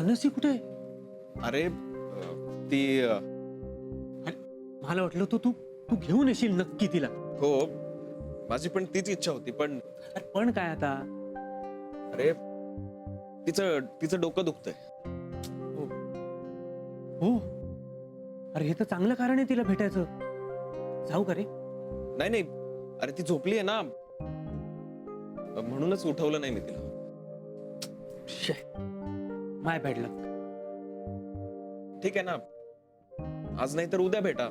मानसी कुठे? अरे ती मला वाटलं तू तू तू घेऊन येशील नक्की तिला. हो, माझी पण तीच इच्छा होती, पण अरे पण काय आता? अरे तिचं तिचं डोकं दुखतंय. हो, अरे हे तर चांगलं कारण आहे तिला भेटायचं. जाऊ का रे? नाही नाही, अरे ती झोपली आहे ना, म्हणूनच उठवलं नाही मी तिला. माय बॅड लक. ठीक आहे ना, आज नाही तर उद्या भेटा,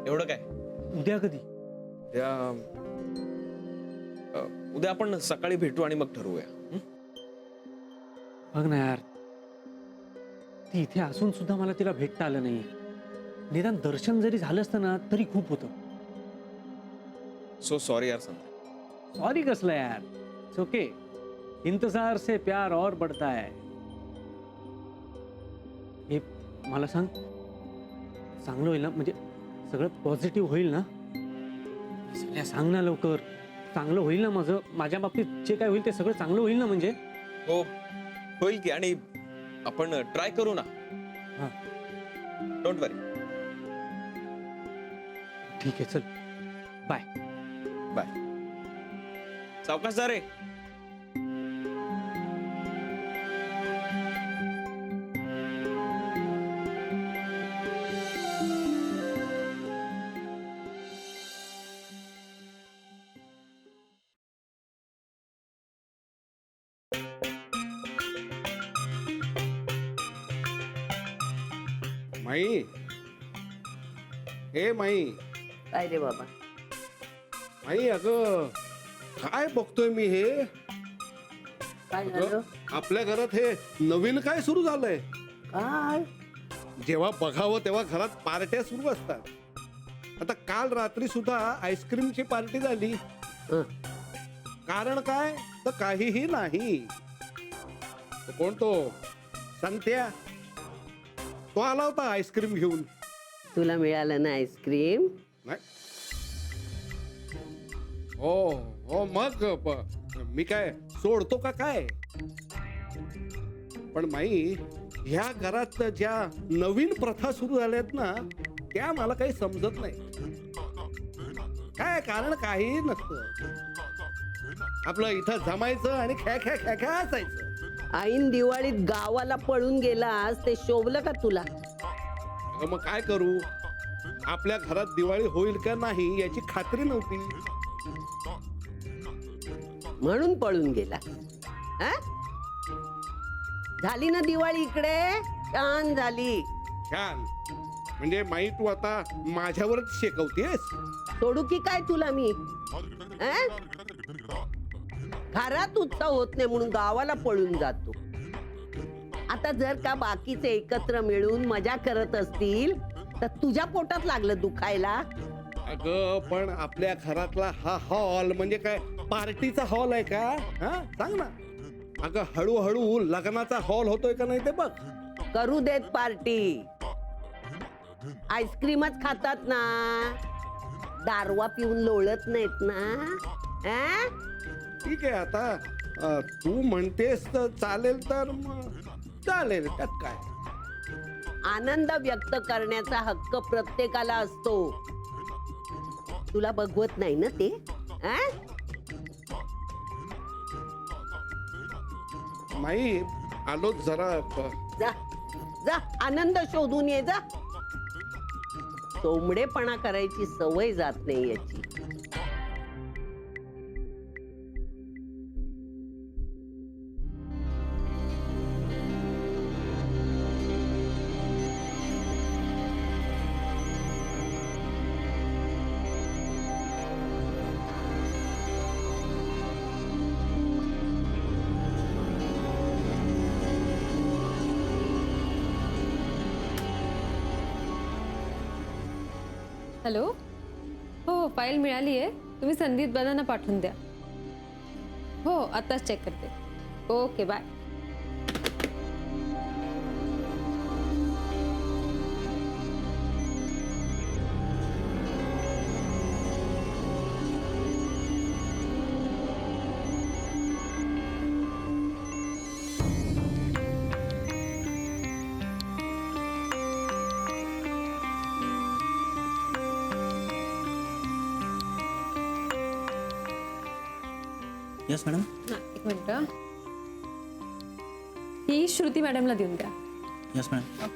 एवढं काय. उद्या कधी? उद्या आपण सकाळी भेटू आणि मग ठरवूया. बघ ना यार, ती इथे असून सुद्धा मला तिला भेटता आलं नाही. निदान दर्शन जरी झालं असतं ना तरी खूप होतं. सो सॉरी यार संत. सॉरी कसलं यार, इट्स ओके. इंतजार से प्यार और बढ़ता है. हे मला सांग, चांगलं होईल ना? म्हणजे सगळं पॉझिटिव्ह होईल ना? सगळ्या सांग ना लवकर. चांगलं होईल ना माझं? माझ्या बाबतीत जे काय होईल ते सगळं चांगलं होईल ना? म्हणजे हो, होईल की. आणि आपण ट्राय करू ना. हा, डोंट वरी. ठीक आहे, चल बाय. बाय. सावकाश जा रे. माई, हे माई. काय रे बाबा? माई, अगं काय बघतोय मी हे? काय अगं, झालं? आपल्या घरात हे नवीन काय सुरू झालंय? काय? जेव्हा बघावं तेव्हा घरात पार्ट्या सुरू असतात. आता काल रात्री सुद्धा आईस्क्रीमची पार्टी झाली. हं, कारण काय? तर काहीही नाही. तो कोण? तो संत्या. तो आला होता आईस्क्रीम घेऊन. तुला मिळालं ना आईस्क्रीम? नाही. हो हो, मग मी काय सोडतो का काय? पण माई, ह्या घरात ज्या नवीन प्रथा सुरू झाल्यात ना, त्या मला काही समजत नाही. काय कारण काही नसतं. आपलं इथं जमायचं आणि ख्या ख्या ख्या ख्या असायचं. ऐन दिवाळीत गावाला पळून गेलास ते शोभलं का तुला? अगं, मग काय करू? आपल्या घरात दिवाळी होईल का नाही याची खात्री नव्हती. म्हणून पळून गेला. हं? झाली ना दिवाळी इकडे? छान झाली. छान. म्हणजे माई, तू आता माझ्यावरच शेकवतेस? सोडू की काय तुला मी? हं? घरात उत्सव होत नाही म्हणून गावाला पळून जातो. आता जर का बाकीचे एकत्र मिळून मजा करत असतील तर तुझ्या पोटात लागलं दुखायला. अगं, पण आपल्या घरातला हा हॉल म्हणजे काय पार्टीचा हॉल आहे का? हा, सांग ना. अगं, हळूहळू लग्नाचा हॉल होतोय का नाही ते बघ. करू देत पार्टी. आईस्क्रीमच खातात ना, दारवा पिऊन लोळत नाहीत ना. हं? ठीक आहे, आता तू म्हणतेस तर चालेल, तर मग चालेल, त्यात काय. आनंद व्यक्त करण्याचा हक्क प्रत्येकाला असतो. तुला बघवत नाही ना ते? हं? माई, आलो जरा. जा जा, आनंद शोधून ये जा. सोमडेपणा करायची सवय जात नाही याची. हॅलो. हो, फाईल मिळाली आहे. तुम्ही संदीप दादांना पाठवून द्या. हो, आत्ताच चेक करते. Okay, bye. Yes madam. हां एक मिनटं. ही श्रुती मॅडमला देऊन द्या. Yes madam.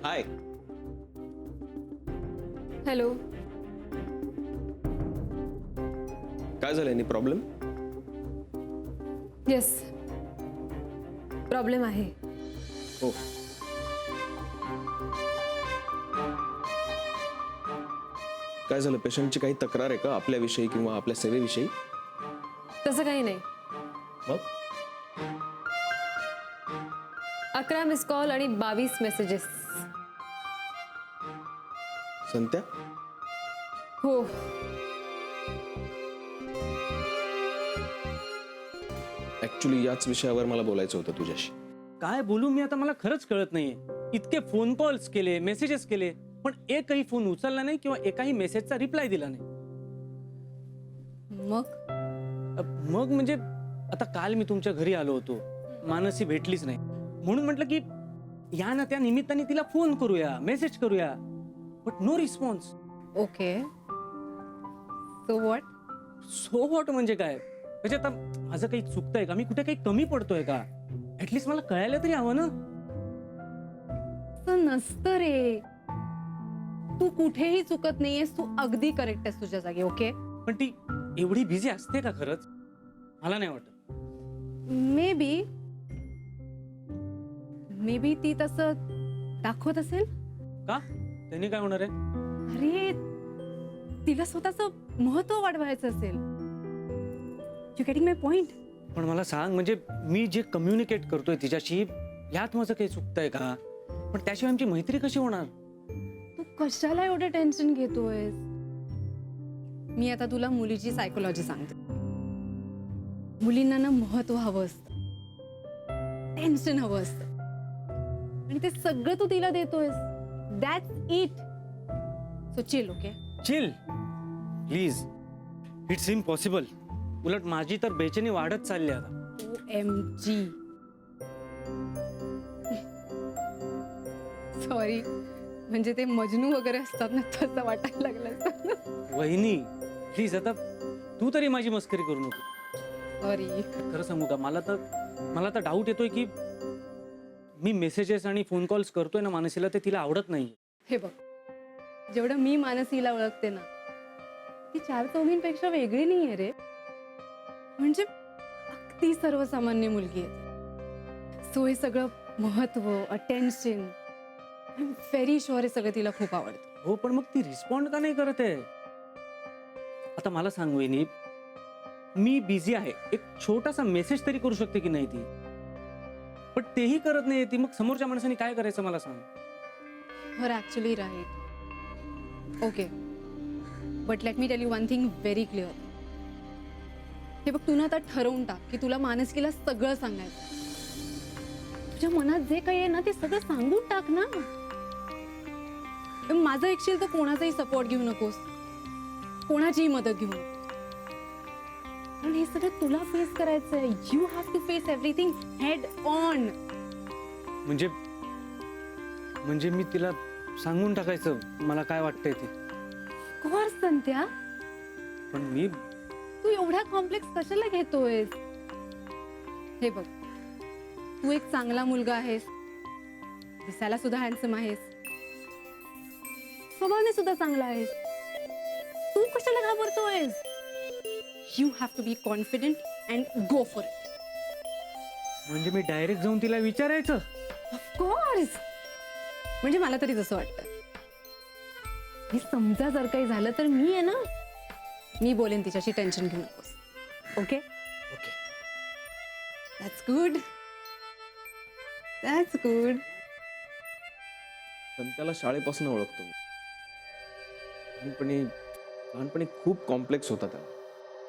हाय. हॅलो. काय झालं, एनी प्रॉब्लेम? येस प्रॉब्लेम आहे. हो. काय झालं, पेशंटची काही तक्रार आहे का आपल्याविषयी किंवा आपल्या सेवेविषयी? तसं काही नाही. मग 11 मिस कॉल आणि 22 मेसेजेस. संत्या, हो ऍक्च्युली याच विषयावर मला बोलायचं होतं तुझ्याशी. काय बोलू मी आता, मला खरंच कळत नाहीये. इतके फोन कॉल्स केले, मेसेजेस केले, पण एकही फोन उचलला नाही किंवा एकाही मेसेजचा रिप्लाय दिला नाही. मग म्हणजे आता काल मी तुमच्या घरी आलो होतो, मानसी भेटलीच नाही, म्हणून म्हटलं की या ना त्या निमित्ताने तिला फोन करूया, मेसेज करूया, but no response. Okay so what. So what म्हणजे काय? म्हणजे आता माझं काही चुकतंय का? मी कुठे काही कमी पडतोय का? ऍटलीस्ट मला कळायला तरी हवं ना. असं नसतं रे. तू कुठेही चुकत नाहीयेस. तू अगदी करेक्ट आहेस तुझ्या जागी. ओके. पण ती एवढी बिझी असते का खरंच? मला नाही वाटत. मे बी ती तसं दाखवत असेल. का? त्यांनी काय होणार आहे? अरे तिला स्वतःच महत्व वाढवायचं असेल. You getting my point. पण मला सांग, म्हणजे मी जे कम्युनिकेट करतोय तिच्याशी, यात माझं काही चुकतंय का? पण त्याशिवाय आमची मैत्री कशी होणार? तू कशाला एवढं टेन्शन घेतोयस? मी आता तुला मुलीची सायकोलॉजी सांगते. मुलींना ना महत्व हवं असतं, टेन्शन हवं असतं, आणि ते सगळं तू तिला देतोयस. That's it. So chill. Okay chill please. It's impossible. उलट माझी तर बेचैनी वाढत चालली आता. OMG. सॉरी, म्हणजे ते मजनू वगैरे असतात ना, तसं वाटायला लागलं. वहिनी प्लीज, आता तू तरी माझी मस्करी करू नको. सॉरी. खरं सांगू का, मला तर डाऊट येतोय की मी मेसेजेस आणि फोन कॉल्स करतोय ना मानसीला, ते तिला आवडत नाही. हे बघ, जेवढं मी मानसीला ओळखते ना, ती 4 चौघींपेक्षा वेगळी नाहीये रे. म्हणजे अगदी सर्वसामान्य मुलगी आहे. सो हे सगळं महत्व, attention, I am very sure हे सगळं तिला खूप आवडतं. हो, पण मग ती रिस्पॉन्ड का नाही करत आहे? आता मला सांग वहिनी, मी बिझी आहे, एक छोटासा मेसेज तरी करू शकते की नाही ती? पण तेही करत नाही ती. मग समोरच्या माणसाने काय करायचं मला सांग. You're actually right. Okay. But let me tell you one thing very clear. हे बघ, तू ना आता ठरवून टाक की तुला मानसिकीला सगळं सांगायचं. तुझ्या मनात जे काही आहे ना, ते सगळं सांगून टाक ना. माझं ऐकशील तर कोणाचाही सपोर्ट घेऊ नकोस, कोणाचीही मदत घेऊ नकोस. कारण हे सगळं तुला फेस करायचंय. You have to face everything head on. म्हणजे मी तिला सांगून टाकायचं मला काय वाटतंय ते. कोर्स संत्या, पण मी तू एवढा कॉम्प्लेक्स कशाला घेतोयस? हे बघ, तू एक चांगला मुलगा आहेस, दिसायला सुद्धा हँडसम आहेस, स्वभावाने सुद्धा चांगला आहेस. तू कशाला घाबरतोयस? You have to be confident and go for it. म्हणजे मी डायरेक्ट जाऊन तिला विचारायचं? ऑफकोर्स. म्हणजे मला तरी जसं वाटतं, हे समजा जर काही झालं तर मी आहे ना, मी बोलेन तिच्याशी. टेन्शन घेऊ नकोस. Okay okay. That's good. That's good. संत्याला शाळेपासून ओळखतो मी. लहानपणी खूप कॉम्प्लेक्स होता त्याला.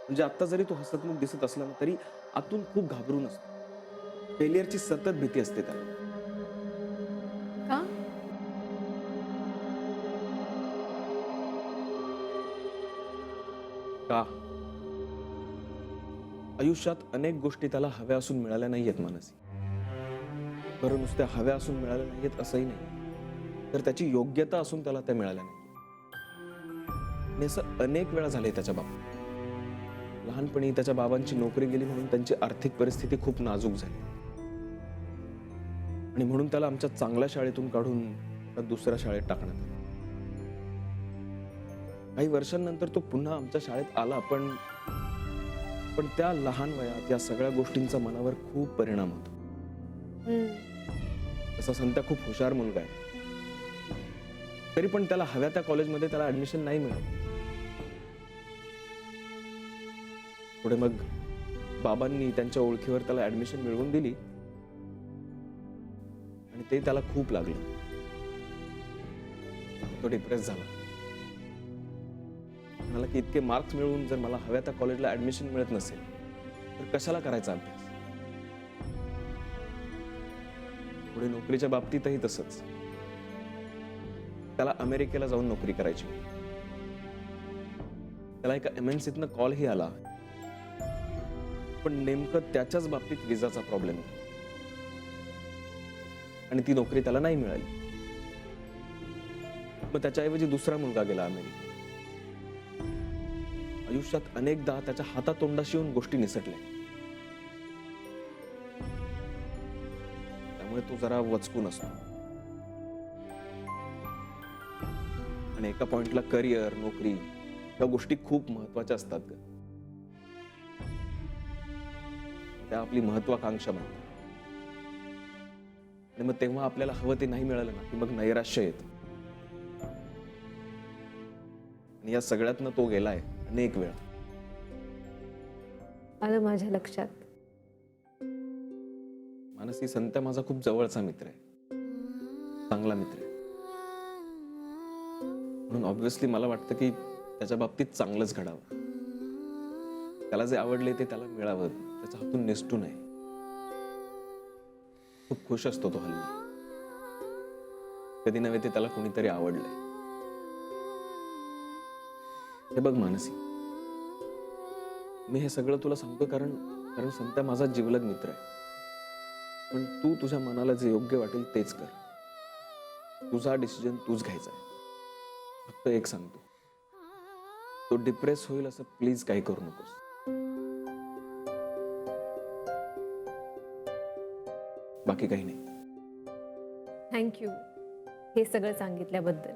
म्हणजे आता जरी तो हसतमुख दिसत असला ना तरी आतून खूप घाबरून असतो. फेलियरची सतत भीती असते त्याला. का? का? आयुष्यात अनेक गोष्टी त्याला हव्या असून मिळाल्या नाहीयेत मानसी. बरं, नुसत्या हव्या असून मिळाल्या नाहीयेत असंही नाही, तर त्याची योग्यता असून त्याला त्या मिळाल्या नाही. आणि असं अनेक वेळा झालंय त्याच्या बाबतीत. लहानपणी त्याच्या बाबांची नोकरी गेली म्हणून त्यांची आर्थिक परिस्थिती खूप नाजूक झाली आणि म्हणून त्याला आमच्या चांगल्या शाळेतून काढून एका दुसऱ्या शाळेत टाकण्यात आलं. काही वर्षांनंतर तो पुन्हा आमच्या शाळेत आला, पण त्या लहान वयात या सगळ्या गोष्टींचा मनावर खूप परिणाम होतो. तसा संत्या खूप हुशार मुलगा आहे, तरी पण त्याला हव्या त्या कॉलेजमध्ये त्याला ऍडमिशन नाही मिळालं. पुढे मग बाबांनी त्यांच्या ओळखीवर त्याला ऍडमिशन मिळवून दिली आणि ते त्याला खूप लागलं. तो डिप्रेस झाला. मला की इतके मार्क्स मिळवून जर मला हव्या त्या कॉलेजला ऍडमिशन मिळत नसेल तर कशाला करायचा अभ्यास. पुढे नोकरीच्या बाबतीतही तसंच. त्याला अमेरिकेला जाऊन नोकरी करायची. त्याला एका MNCतनं कॉलही आला, पण नेमकं त्याच्याच बाबतीत विजाचा प्रॉब्लेम होता आणि ती नोकरी त्याला नाही मिळाली. मग त्याच्याऐवजी दुसरा मुलगा गेला अमेरिकेत. आयुष्यात अनेकदा त्याच्या हातातोंडाशी येऊन गोष्टी निसटल्या, त्यामुळे तो जरा वचकून असतो. आणि एका पॉइंटला करिअर, नोकरी या गोष्टी खूप महत्वाच्या असतात ग. त्या आपली महत्वाकांक्षा बनतात आणि मग तेव्हा आपल्याला हवं ते नाही मिळालं ना की मग नैराश्य येतं. आणि या सगळ्यातनं तो गेलाय अनेक वेळा. आलं माझ्या लक्षात. मानसी, संत्या माझा खूप जवळचा मित्र आहे, चांगला मित्र आहे. म्हणून ऑब्व्हियसली मला वाटतं की त्याच्या बाबतीत चांगलंच घडावं. त्याला जे आवडले ते त्याला मिळावं, त्याच्या हातून निसटू नये. खूप खुश असतो तो हल्ली. कधी नव्हे ते त्याला कोणीतरी आवडलंय. हे बघ मानसी, मी हे सगळं तुला सांगतो कारण संत्या माझा जिवलग मित्र आहे. पण तू तुझ्या मनाला जे योग्य वाटेल तेच कर. तुझा डिसिजन तूच घ्यायचा आहे. फक्त एक सांगतो, तो डिप्रेस होईल असं प्लीज काही करू नकोस. बाकी काही नाही. थँक्यू हे सगळं सांगितल्याबद्दल.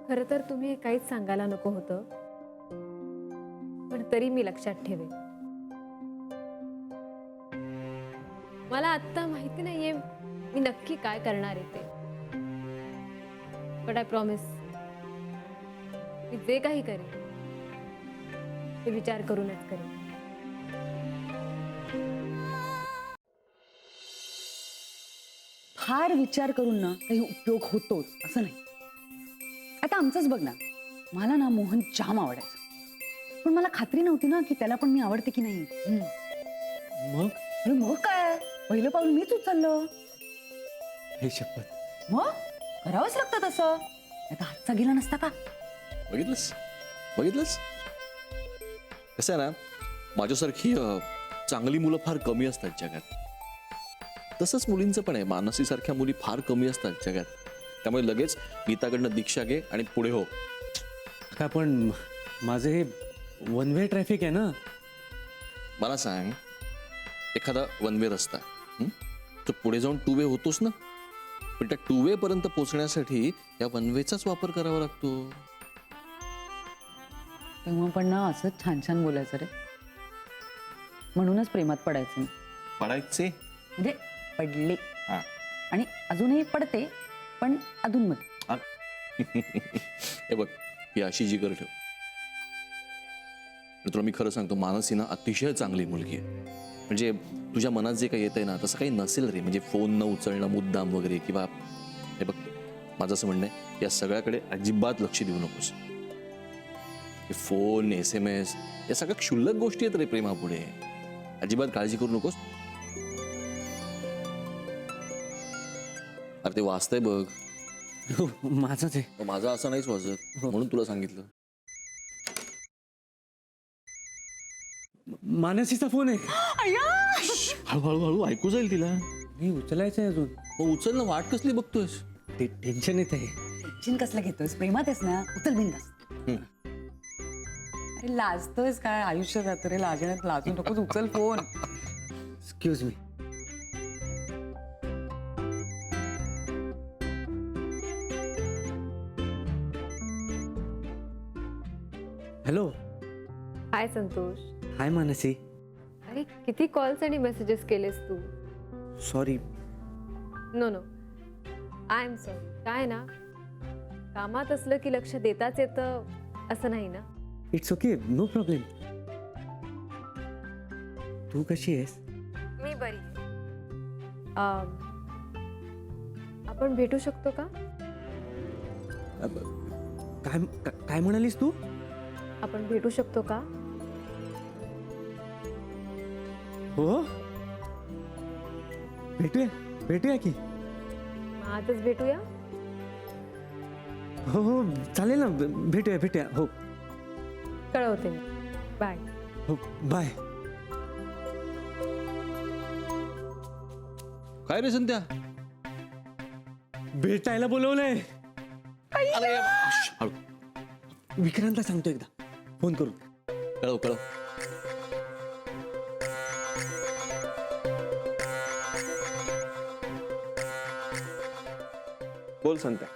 खरं तर तुम्ही हे काहीच सांगायला नको होतं, पण तरी मी लक्षात ठेवेन. मला आत्ता माहिती नाहीये मी नक्की काय करणार आहे ते, बट आय प्रॉमिस मी जे काही करेन ते विचार करूनच करेन. फार विचार करून ना काही उपयोग होतोच असं नाही. आता आमचंच बघ ना, मला ना मोहन जाम आवडायचं, पण मला खात्री नव्हती ना की त्याला पण मी आवडते की नाही. मग अरे मग काय, पहिलं पाऊल मीच उचललं. हे शपथ. मग करावंच लागतं तसं, आता हातचा गेला नसता का. बघितलंस कसं आहे ना, माझ्यासारखी चांगली मुलं फार कमी असतात जगात. तसंच मुलींचं पण आहे. मानसीसारख्या मुली फार कमी असतात जगात. त्यामुळे लगेच गीताकडनं दीक्षा घे आणि पुढे हो. का पण माझं हे वन वे ट्रॅफिक आहे ना. मला सांग, एखादा वन वे रस्ता तो पुढे जाऊन टू वे होतोस ना, पण त्या टू वे पर्यंत पोहोचण्यासाठी या वन वेचाच वापर करावा लागतो. तेव्हा पण ना असं छान छान बोलायचं रे. म्हणूनच प्रेमात पडायचं नाही. पडायचे म्हणजे पडले हा. आणि अजूनही पडते, पण अधूनमध्ये. हे बघ, ही अशी जिगर ठेव. तुला मी खरं सांगतो, मानसी ना अतिशय चांगली मुलगी आहे. म्हणजे तुझ्या मनात जे काही येतंय ना तसं काही नसेल रे. म्हणजे फोन न उचलणं मुद्दाम वगैरे, किंवा हे बघ, माझं असं म्हणणं आहे, या सगळ्याकडे अजिबात लक्ष देऊ नकोस. हे फोन SMS या सगळ्या क्षुल्लक गोष्टी आहेत रे प्रेमापुढे. अजिबात काळजी करू नकोस. अरे ते वाचतंय बघ. हो, माझंच आहे. मग माझा असं नाहीच वाजत म्हणून तुला सांगितलं. मानसीचा फोन आहे. हळूहळू हळू ऐकू जाईल तिला. मी उचलायचं आहे अजून. मग उचल ना, वाट कसली बघतोयस? ते टेन्शन येत आहे. टेन्शन कसलं घेतोयस? प्रेमात आहेस ना, उचल बिंदास. अरे लाजतोयस काय? आयुष्य जातं रे लाजण्यात, लाजू नकोस, उचल phone. Excuse me. Hello. Hi Santosh. Hi Mansi. अरे किती कॉल्स आणि मेसेजेस केलेस तू? Sorry. No I am sorry. काय ना, कामात असलं की लक्ष देताच येतं असं नाही ना. It's okay, no problem. तू कशी आहेस? मी बरी आहे. आपण भेटू शकतो का? काय काय म्हणालीस तू? आपण भेटू शकतो का? हो, भेटूया भेटूया की. मग आजच भेटूया. हो हो चालेल ना, भेटूया भेटूया. हो कळवते मी. बाय. हो बाय. काय रे संध्या? भेटायला बोलवलंय. अरे हळू. विक्रांतला सांगतो एकदा फोन करून. कळव कळव. बोल संत्या.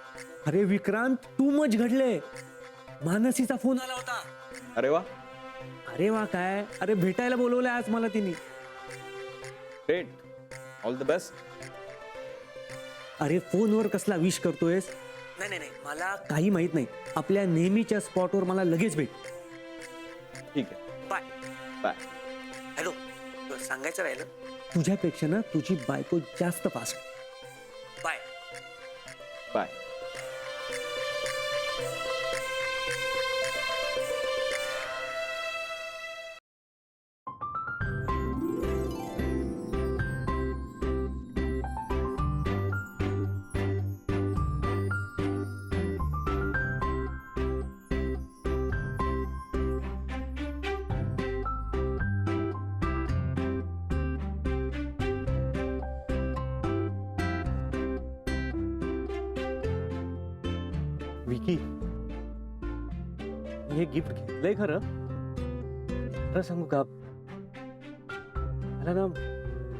अरे विक्रांत, तू मच घडले. मानसीचा फोन आला होता. अरे वा, अरे वा काय, अरे भेटायला बोलवलंय आज मला तिने. Great, all the best. अरे फोनवर कसला विश करतोयस? नाही नाही नाही, मला काही माहित नाही. आपल्या नेहमीच्या स्पॉटवर मला लगेच भेट. ठीक आहे, बाय. बाय. हॅलो, सांगायचं राहिलं, तुझ्यापेक्षा ना तुझी बायको जास्त फास्ट. Bye bye. विकी, हे गिफ्ट घेतलंय खरं. खरं सांगू का,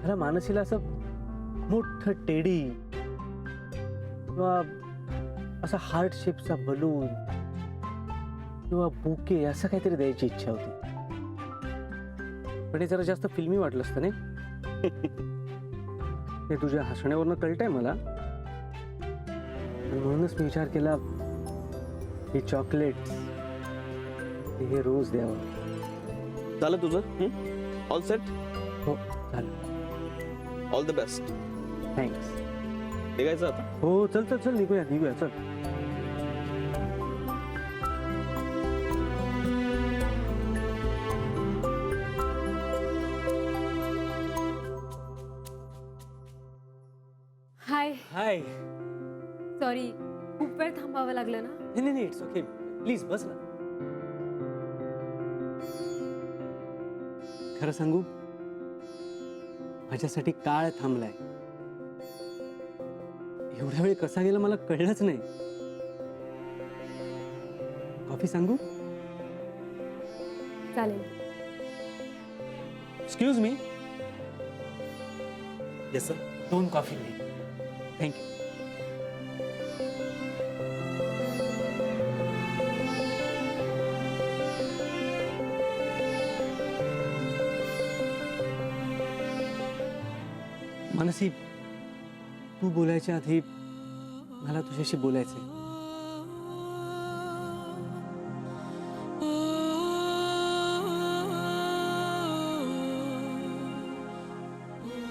मला मानसीला असं मोठं टेडी किंवा असा हार्ट शेपचा बलून किंवा बुके असं काहीतरी द्यायची इच्छा होती. पण हे जरा जास्त फिल्मी वाटलं असतं नाही. हे तुझ्या हसण्यावरनं कळतंय मला. म्हणूनच मी विचार केला, हे चॉकलेट, हे रोज द्यावं. झालं तुझं? All set? हो झालं. All the best. थँक्स. निघायचं आता? हो चल चल चल, निघूया निघूया चल. हाय. हाय. सॉरी, खूप वेळ थांबावं लागलं ना. नाही नाही, इट्स ओके, प्लीज बस ना. खरं सांगू, माझ्यासाठी काळ थांबलाय. एवढा वेळ कसा गेला मला कळलंच नाही. कॉफी सांगू? चालेल. Excuse me. Yes sir. 2 coffee नाही. थँक्यू. मानसी, तू बोलायच्या आधी मला तुझ्याशी बोलायचंय.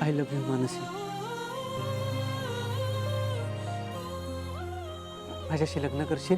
I love you Mansi. माझ्याशी लग्न करशील?